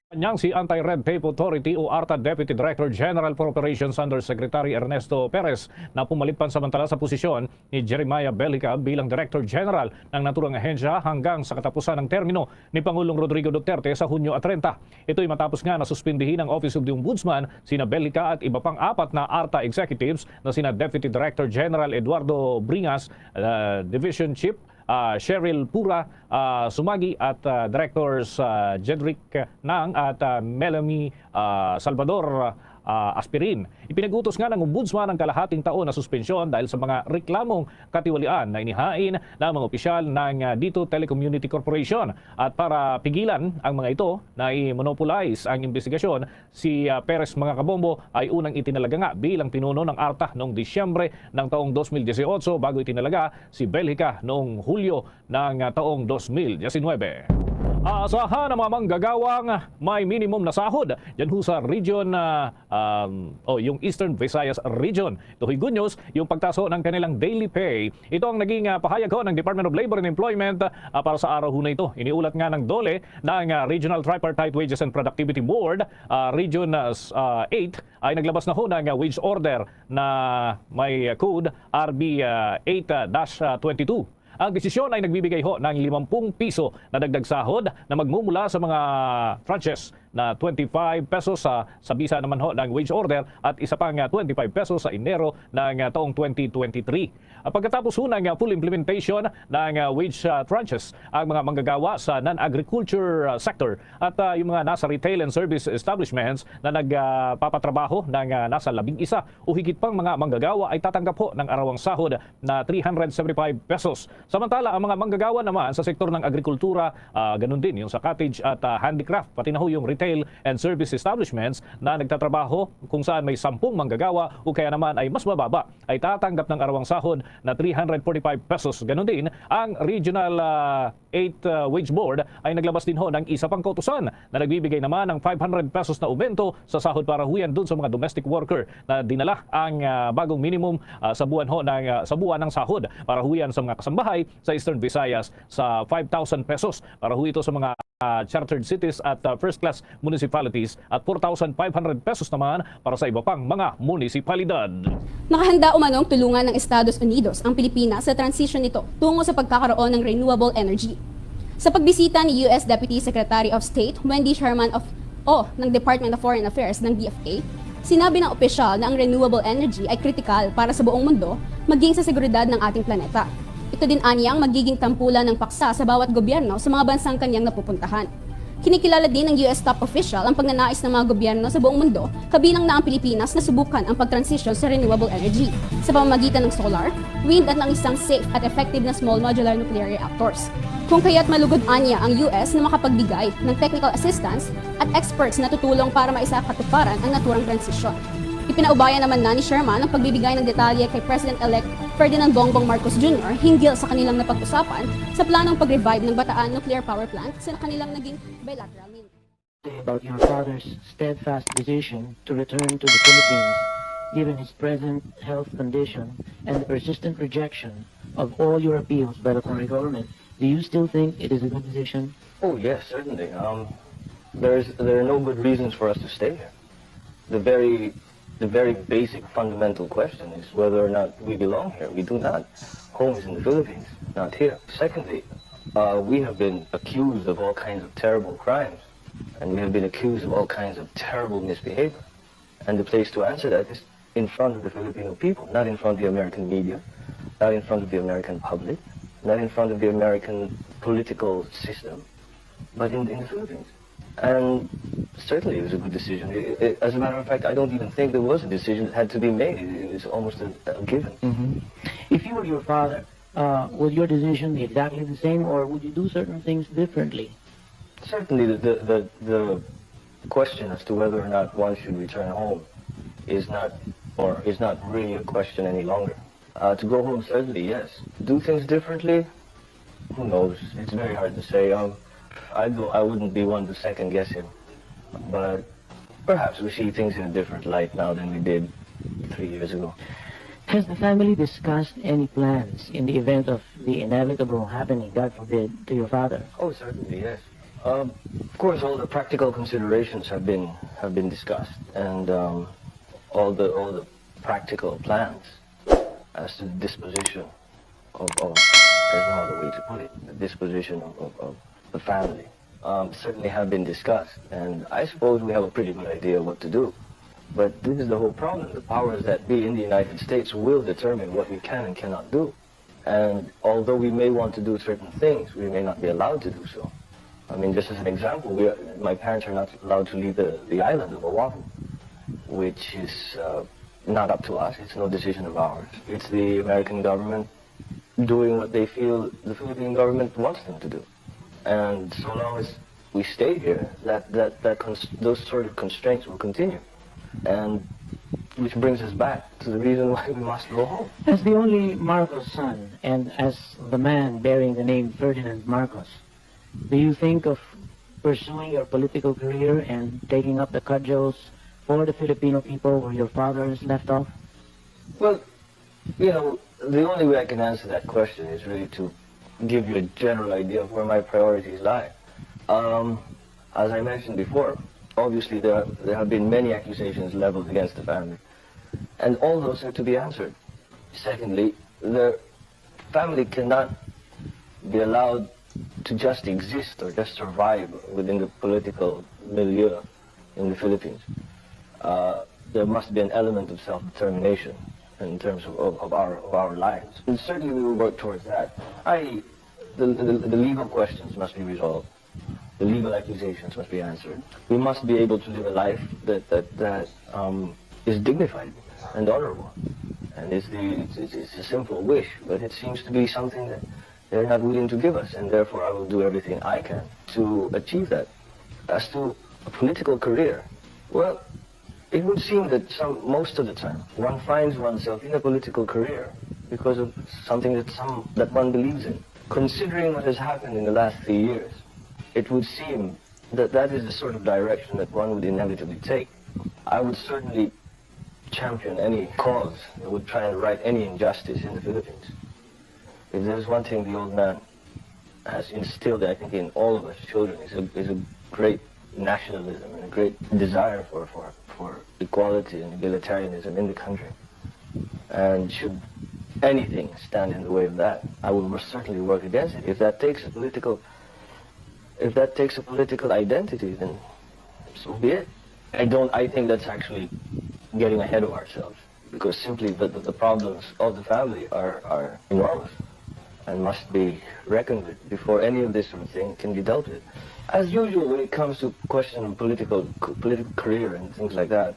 Kanyang si Anti-Red Tape Authority o ARTA Deputy Director General for Operations Undersecretary Ernesto Perez na pumalit pansamantala sa posisyon ni Jeremiah Bellica bilang Director General ng naturang ahensya hanggang sa katapusan ng termino ni Pangulong Rodrigo Duterte sa Hunyo 30. Ito'y matapos nga na suspindihin ang Office of the Ombudsman, sina Bellica at iba pang apat na ARTA executives na sina Deputy Director General Eduardo Bringas, Division Chief Cheryl Pura Sumagi at Directors Jedrick Nang at Melanie Salvador Aspirin. Ipinagutos nga ng Ombudsman ang kalahating taon na suspensyon dahil sa mga reklamong katiwalian na inihain ng mga opisyal ng Dito Telecommunity Corporation. At para pigilan ang mga ito na i-monopolize ang investigasyon, si Perez mga kabombo ay unang itinalaga nga bilang pinuno ng ARTA noong Disyembre ng taong 2018 bago itinalaga si Bellica noong Hulyo ng taong 2019. Aasahan ng mga manggagawang may minimum na sahod dyan ho sa region yung Eastern Visayas region. Ito good news, yung pagtaso ng kanilang daily pay. Ito ang naging pahayag ho ng Department of Labor and Employment para sa araw ho na ito. Iniulat nga ng DOLE ng Regional Tripartite Wages and Productivity Board, Region 8 ay naglabas na ho ng wage order na may code RB 8-22. Ang desisyon ay nagbibigay ho ng 50 piso na dagdag sahod na magmumula sa mga tranches na 25 pesos sa bisa naman ho ng wage order at isa pang 25 pesos sa Enero ng taong 2023. Pagkatapos ho ng full implementation ng wage tranches, ang mga manggagawa sa non-agriculture sector at yung mga nasa retail and service establishments na nagpapatrabaho ng nasa 11 o higit pang mga manggagawa ay tatanggap ho ng arawang sahod na 375 pesos. Samantala, ang mga manggagawa naman sa sektor ng agrikultura, ganun din yung sa cottage at handicraft, pati na ho yung retail and service establishments na nagtatrabaho kung saan may 10 manggagawa o kaya naman ay mas mababa, ay tatanggap ng arawang sahod na 345 pesos. Ganun din, ang Regional 8 Wage Board ay naglabas din ho ng isa pang kautusan na nagbibigay naman ng 500 pesos na aumento sa sahod para huyan dun sa mga domestic worker na dinala ang bagong minimum sa buwan ng sahod para huyan sa mga kasambahay sa Eastern Visayas sa 5,000 pesos para ito sa mga chartered cities at first-class municipalities at 4,500 pesos naman para sa iba pang mga munisipalidad. Nakahanda umanong tulungan ng Estados Unidos ang Pilipinas sa transition nito tungo sa pagkakaroon ng renewable energy. Sa pagbisita ni US Deputy Secretary of State Wendy Sherman ng Department of Foreign Affairs ng DFA, sinabi ng opisyal na ang renewable energy ay kritikal para sa buong mundo maging sa seguridad ng ating planeta. Ito din anyang magiging tampulan ng paksa sa bawat gobyerno sa mga bansang kanyang napupuntahan. Kinikilala din ng US top official ang pagnanais ng mga gobyerno sa buong mundo, kabilang na ang Pilipinas na subukan ang pagtransisyon sa renewable energy sa pamamagitan ng solar, wind at ng isang safe at effective na small modular nuclear reactors. Kung kaya't malugod anya ang US na makapagbigay ng technical assistance at experts na tutulong para maisakatuparan ang naturang transisyon. Ipinaubayan naman na ni Sherman ang pagbibigay ng detalye kay President-elect Ferdinand Bongbong Marcos Jr. hinggil sa kanilang napag-usapan sa planong pag-revive ng Bataan Nuclear Power Plant sa kanilang naging bilateral meeting. About your father's steadfast decision to return to the Philippines, given his present health condition and the persistent rejection of all your appeals by the foreign government, do you still think it is a good decision? Oh yes, certainly. There are no good reasons for us to stay here. The very basic fundamental question is whether or not we belong here. We do not. Home is in the Philippines, not here. Secondly, we have been accused of all kinds of terrible crimes, and we have been accused of all kinds of terrible misbehavior. And the place to answer that is in front of the Filipino people, not in front of the American media, not in front of the American public, not in front of the American political system, but in the Philippines. And certainly it was a good decision. As a matter of fact, I don't even think there was a decision that had to be made. It was almost a given. Mm-hmm. If you were your father, would your decision be exactly the same, or would you do certain things differently? Certainly the question as to whether or not one should return home is not really a question any longer. To go home, certainly, yes. Do things differently? Who knows? It's very hard to say. I wouldn't be one to second guess him, but perhaps we see things in a different light now than we did 3 years ago. Has the family discussed any plans in the event of the inevitable happening, God forbid, to your father? Oh, certainly, yes. Of course, all the practical considerations have been discussed, and all the practical plans as to the disposition of there's no other way to put it, the disposition of the family certainly have been discussed, and I suppose we have a pretty good idea what to do. But this is the whole problem. The powers that be in the United States will determine what we can and cannot do. And although we may want to do certain things, we may not be allowed to do so. I mean, just as an example, my parents are not allowed to leave the island of Oahu, which is not up to us. It's no decision of ours. It's the American government doing what they feel the Philippine government wants them to do. And so long as we stay here, those sort of constraints will continue. And which brings us back to the reason why we must go home. As the only Marcos son, and as the man bearing the name Ferdinand Marcos, do you think of pursuing your political career and taking up the cudgels for the Filipino people where your father has left off? Well, you know, the only way I can answer that question is really to give you a general idea of where my priorities lie. As I mentioned before, obviously there have been many accusations leveled against the family, and all those are to be answered. Secondly, the family cannot be allowed to just exist or just survive within the political milieu in the Philippines. There must be an element of self-determination in terms of our lives. And certainly we will work towards that. The legal questions must be resolved. The legal accusations must be answered. We must be able to live a life that is dignified and honorable. And it's a simple wish, but it seems to be something that they're not willing to give us, and therefore I will do everything I can to achieve that. As to a political career, well, it would seem that most of the time one finds oneself in a political career because of something that one believes in. Considering what has happened in the last 3 years, it would seem that that is the sort of direction that one would inevitably take. I would certainly champion any cause that would try and right any injustice in the Philippines. If there's one thing the old man has instilled, I think, in all of us children, is a great nationalism and a great desire for equality and egalitarianism in the country. And should anything stand in the way of that, I will most certainly work against it. If that takes a political identity, then so be it. I think that's actually getting ahead of ourselves, because simply the problems of the family are enormous and must be reckoned with before any of this sort of thing can be dealt with. As usual, when it comes to question of political career and things like that,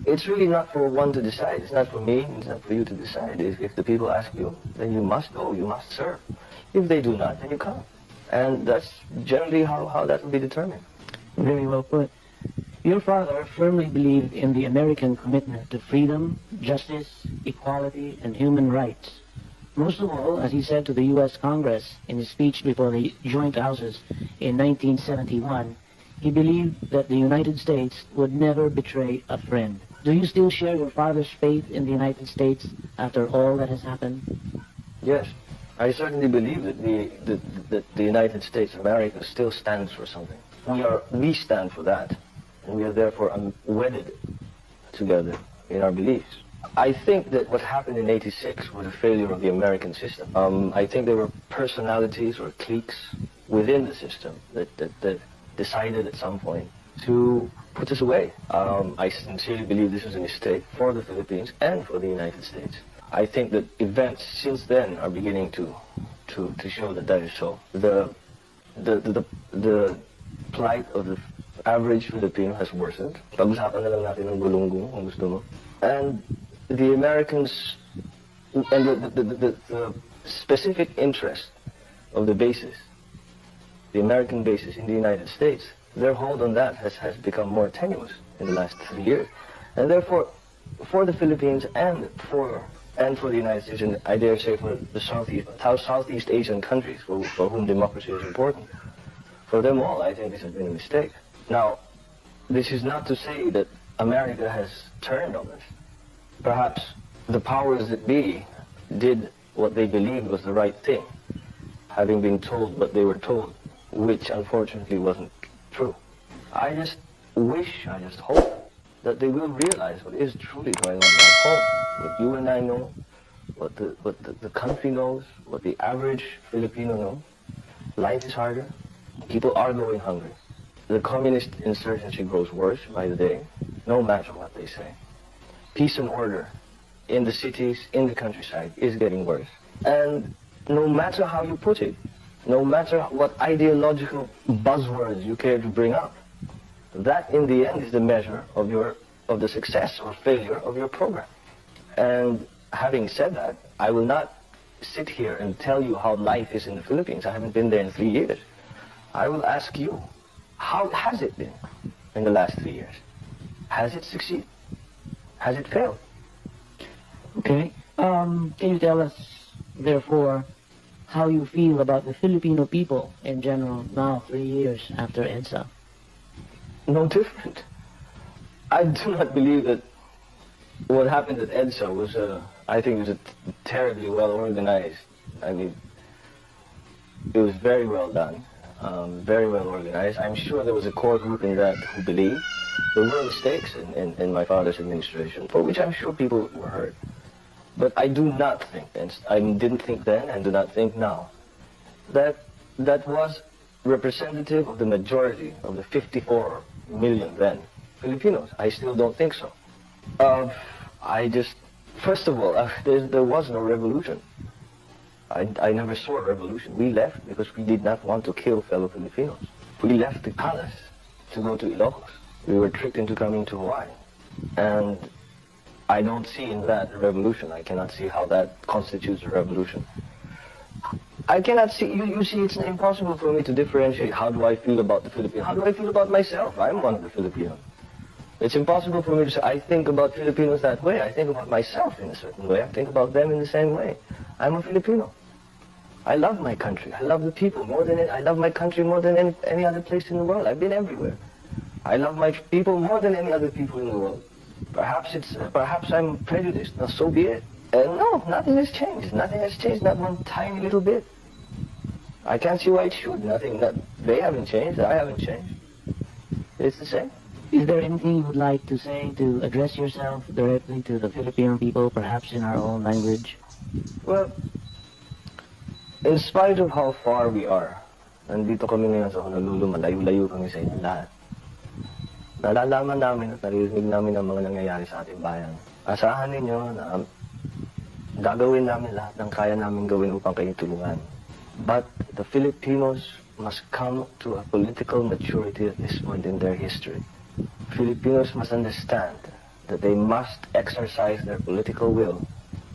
it's really not for one to decide. It's not for me, it's not for you to decide. If the people ask you, then you must go, you must serve. If they do not, then you come. And that's generally how that will be determined. Very well put. Your father firmly believed in the American commitment to freedom, justice, equality, and human rights. Most of all, as he said to the U.S. Congress in his speech before the joint houses in 1971, he believed that the United States would never betray a friend. Do you still share your father's faith in the United States after all that has happened? Yes, I certainly believe that the United States of America still stands for something. We stand for that, and we are therefore wedded together in our beliefs. I think that what happened in '86 was a failure of the American system. I think there were personalities or cliques within the system that decided at some point to put us away. I sincerely believe this was a mistake for the Philippines and for the United States. I think that events since then are beginning to show that is so. The plight of the average Filipino has worsened. Pag-usapan na lang natin ng gulunggong kung gusto mo. And the Americans and the specific interest of the bases, the American bases in the United States, their hold on that has become more tenuous in the last 3 years. And therefore, for the Philippines and for the United States, and I dare say for the Southeast Asian countries for whom democracy is important, for them all, I think this has been a mistake. Now, this is not to say that America has turned on us. Perhaps the powers that be did what they believed was the right thing, having been told what they were told which unfortunately wasn't true. I just wish, I just hope that they will realize what is truly going on back home. What you and I know, what the country knows, what the average Filipino knows. Life is harder. People are going hungry. The communist insurgency grows worse by the day, no matter what they say. Peace and order in the cities, in the countryside, is getting worse. And no matter how you put it, no matter what ideological buzzwords you care to bring up, that in the end is the measure of the success or failure of your program. And having said that, I will not sit here and tell you how life is in the Philippines. I haven't been there in 3 years. I will ask you, how has it been in the last 3 years? Has it succeeded? Has it failed? Okay. Can you tell us, therefore, how you feel about the Filipino people in general now, 3 years after EDSA? No different. I do not believe that what happened at EDSA was, I think it was terribly well organized. I mean, it was very well done, very well organized. I'm sure there was a core group in that who believed. There were mistakes in my father's administration, for which I'm sure people were hurt. But I do not think, and I didn't think then and do not think now, that that was representative of the majority of the 54 million then Filipinos. I still don't think so. First of all, there was no revolution. I never saw a revolution. We left because we did not want to kill fellow Filipinos. We left the palace to go to Ilocos. We were tricked into coming to Hawaii. And I don't see in that a revolution. I cannot see how that constitutes a revolution. I cannot see, you see, it's impossible for me to differentiate how do I feel about the Filipinos. How do I feel about myself? I'm one of the Filipinos. It's impossible for me to say, I think about Filipinos that way. I think about myself in a certain way. I think about them in the same way. I'm a Filipino. I love my country. I love the people more than I love my country more than any other place in the world. I've been everywhere. I love my people more than any other people in the world. Perhaps I'm prejudiced. Now, so be it. And no, nothing has changed. Nothing has changed, not one tiny little bit. I can't see why it should. They haven't changed. I haven't changed. It's the same. Is there anything you would like to say to address yourself directly to the Filipino people, perhaps in our own language? Well, in spite of how far we are, nandito kami ngayon sa Honolulu, malayo-layo kami sa inyo lahat. Nalalaman namin at naririnig namin ang mga nangyayari sa ating bayan. Asahan ninyo na gagawin namin lahat ng kaya namin gawin upang kayo tulungan. But the Filipinos must come to a political maturity at this point in their history. Filipinos must understand that they must exercise their political will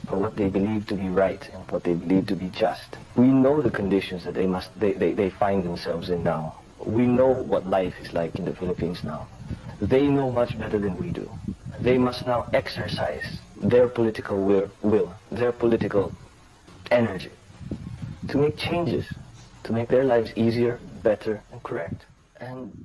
for what they believe to be right and what they believe to be just. We know the conditions that they find themselves in now. We know what life is like in the Philippines now. They know much better than we do. They must now exercise their political will, their political energy to make changes, to make their lives easier, better, and correct. And